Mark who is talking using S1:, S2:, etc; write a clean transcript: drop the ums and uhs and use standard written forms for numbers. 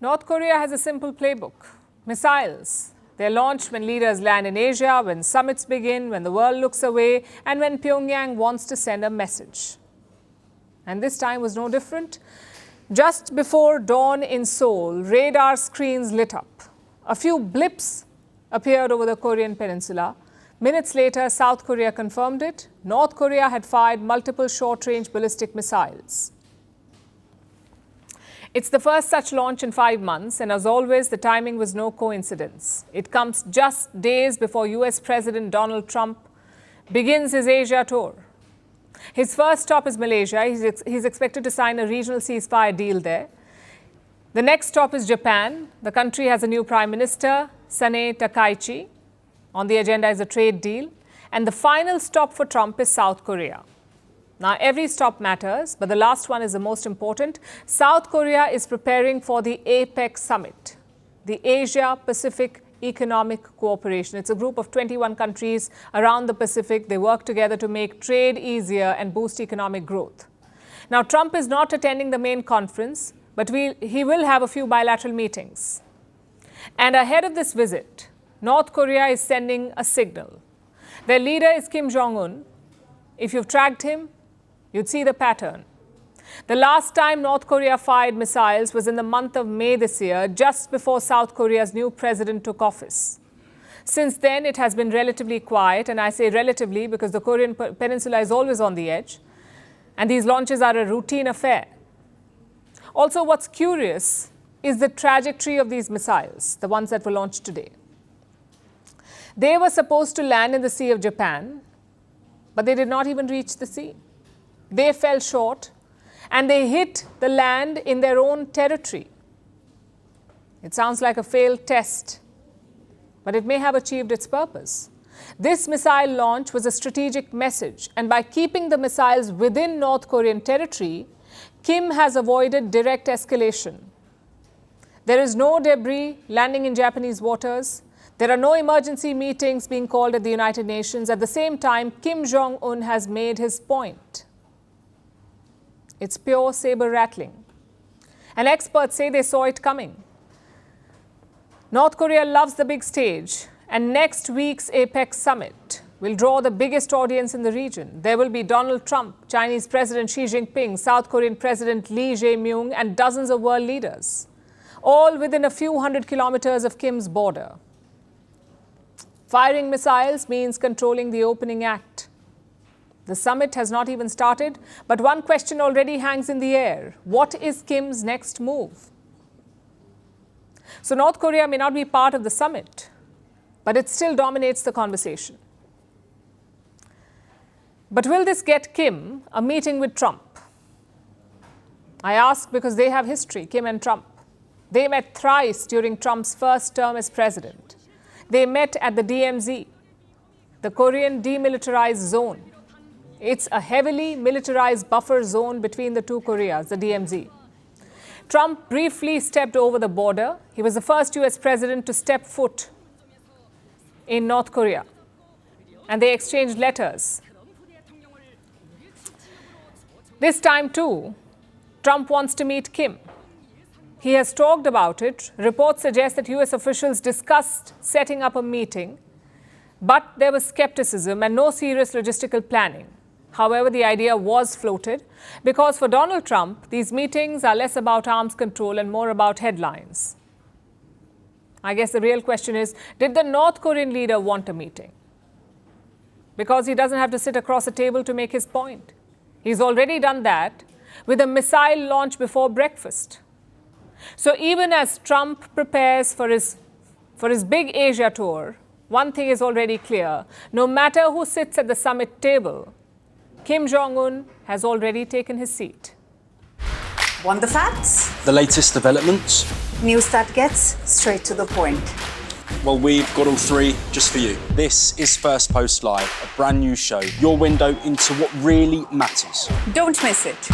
S1: North Korea has a simple playbook. Missiles. They're launched when leaders land in Asia, when summits begin, when the world looks away, and when Pyongyang wants to send a message. And this time was no different. Just before dawn in Seoul, radar screens lit up. A few blips appeared over the Korean peninsula. Minutes later, South Korea confirmed it. North Korea had fired multiple short-range ballistic missiles. It's the first such launch in 5 months, and as always, the timing was no coincidence. It comes just days before US President Donald Trump begins his Asia tour. His first stop is Malaysia. He's expected to sign a regional ceasefire deal there. The next stop is Japan. The country has a new Prime Minister, Sanae Takaichi. On the agenda is a trade deal. And the final stop for Trump is South Korea. Now, every stop matters, but the last one is the most important. South Korea is preparing for the APEC Summit, the Asia-Pacific Economic Cooperation. It's a group of 21 countries around the Pacific. They work together to make trade easier and boost economic growth. Now, Trump is not attending the main conference, but he will have a few bilateral meetings. And ahead of this visit, North Korea is sending a signal. Their leader is Kim Jong Un. If you've tracked him, you'd see the pattern. The last time North Korea fired missiles was in the month of May this year, just before South Korea's new president took office. Since then, it has been relatively quiet, and I say relatively because the Korean peninsula is always on the edge, and these launches are a routine affair. Also, what's curious is the trajectory of these missiles, the ones that were launched today. They were supposed to land in the Sea of Japan, but they did not even reach the sea. They fell short, and they hit the land in their own territory. It sounds like a failed test, but it may have achieved its purpose. This missile launch was a strategic message, and by keeping the missiles within North Korean territory, Kim has avoided direct escalation. There is no debris landing in Japanese waters. There are no emergency meetings being called at the United Nations. At the same time, Kim Jong Un has made his point. It's pure saber rattling. And experts say they saw it coming. North Korea loves the big stage, and next week's APEC Summit will draw the biggest audience in the region. There will be Donald Trump, Chinese President Xi Jinping, South Korean President Lee Jae-myung, and dozens of world leaders, all within a few hundred kilometers of Kim's border. Firing missiles means controlling the opening act. The summit has not even started, but one question already hangs in the air. What is Kim's next move? So North Korea may not be part of the summit, but it still dominates the conversation. But will this get Kim a meeting with Trump? I ask because they have history, Kim and Trump. They met thrice during Trump's first term as president. They met at the DMZ, the Korean Demilitarized Zone. It's a heavily militarized buffer zone between the two Koreas, the DMZ. Trump briefly stepped over the border. He was the first US president to step foot in North Korea. And they exchanged letters. This time too, Trump wants to meet Kim. He has talked about it. Reports suggest that US officials discussed setting up a meeting, but there was skepticism and no serious logistical planning. However, the idea was floated because for Donald Trump, these meetings are less about arms control and more about headlines. I guess the real question is, did the North Korean leader want a meeting? Because he doesn't have to sit across a table to make his point. He's already done that with a missile launch before breakfast. So even as Trump prepares for his big Asia tour, one thing is already clear. No matter who sits at the summit table, Kim Jong Un has already taken his seat.
S2: Want the facts?
S3: The latest developments?
S2: News that gets straight to the point.
S3: Well, we've got all three just for you. This is Firstpost Live, a brand new show, your window into what really matters.
S2: Don't miss it.